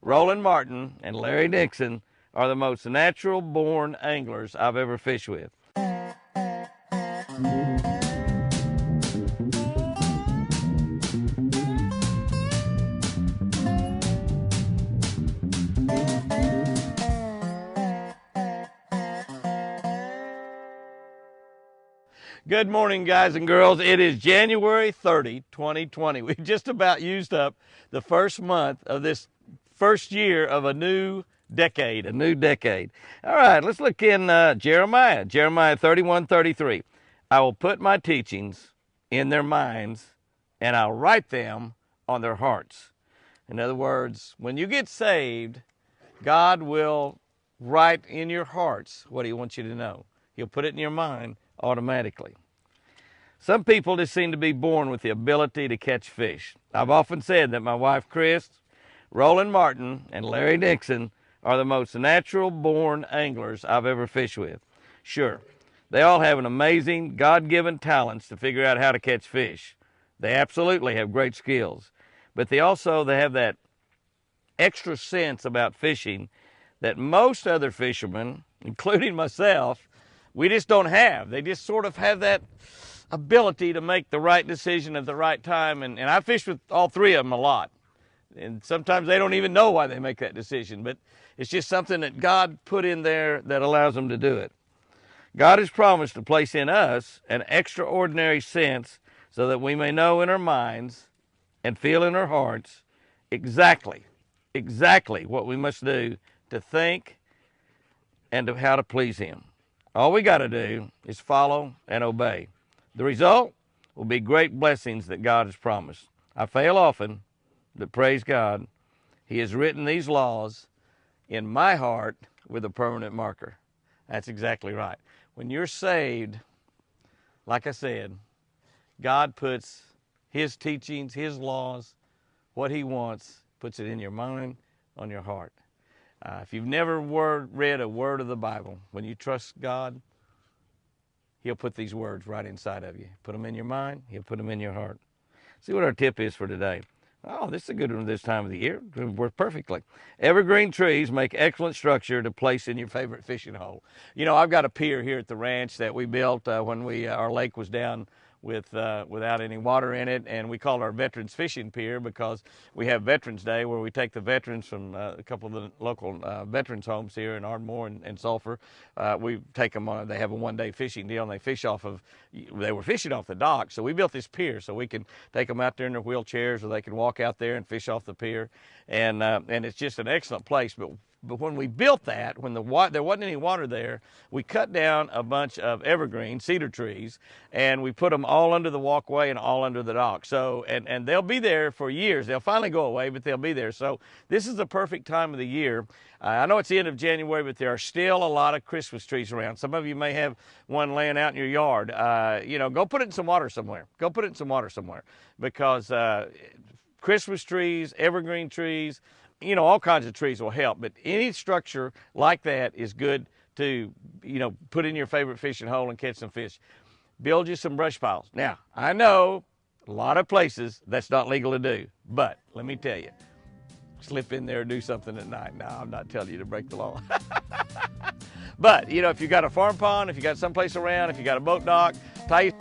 Roland Martin and Larry Nixon are the most natural-born anglers I've ever fished with. Good morning, guys and girls. It is January 30, 2020. We've just about used up the first month of this first year of a new decade, All right, let's look in Jeremiah 31:33. I will put my teachings in their minds, and I'll write them on their hearts. In other words, when you get saved, God will write in your hearts what he wants you to know. He'll put it in your mind automatically. Some people just seem to be born with the ability to catch fish. I've often said that my wife Chris, Roland Martin, and Larry Nixon are the most natural-born anglers I've ever fished with. Sure, they all have an amazing God-given talents to figure out how to catch fish. They absolutely have great skills, but they have that extra sense about fishing that most other fishermen, including myself, we just don't have. They just sort of have that ability to make the right decision at the right time. And I fish with all three of them a lot. And sometimes they don't even know why they make that decision, but it's just something that God put in there that allows them to do it. God has promised to place in us an extraordinary sense so that we may know in our minds and feel in our hearts exactly what we must do to think and to how to please him. All we got to do is follow and obey. The result will be great blessings that God has promised. I fail often, but praise God, he has written these laws in my heart with a permanent marker. That's exactly right. When you're saved, like I said, God puts his teachings, his laws, what he wants, puts it in your mind, on your heart. If you've never read a word of the Bible, when you trust God, he'll put these words right inside of you. Put them in your mind, he'll put them in your heart. See what our tip is for today. Oh, this is a good one this time of the year. It worked perfectly. Evergreen trees make excellent structure to place in your favorite fishing hole. You know, I've got a pier here at the ranch that we built when our lake was down without any water in it, and we call it our Veterans Fishing Pier because we have Veterans Day where we take the veterans from a couple of the local veterans homes here in Ardmore and Sulphur. We take them on, they have a one-day fishing deal, and they were fishing off the dock, so we built this pier so we can take them out there in their wheelchairs, or they can walk out there and fish off the pier, and it's just an excellent place. But when we built that, when there wasn't any water there, we cut down a bunch of evergreen cedar trees, and we put them all under the walkway and all under the dock. So, and they'll be there for years. They'll finally go away, but they'll be there. So this is the perfect time of the year. I know it's the end of January, but there are still a lot of Christmas trees around. Some of you may have one laying out in your yard. Go put it in some water somewhere. Because Christmas trees, evergreen trees, all kinds of trees will help, but any structure like that is good to, put in your favorite fishing hole and catch some fish. Build you some brush piles. Now, I know a lot of places that's not legal to do, but let me tell you, slip in there and do something at night. No, I'm not telling you to break the law. But, if you got a farm pond, if you got someplace around, if you got a boat dock, tie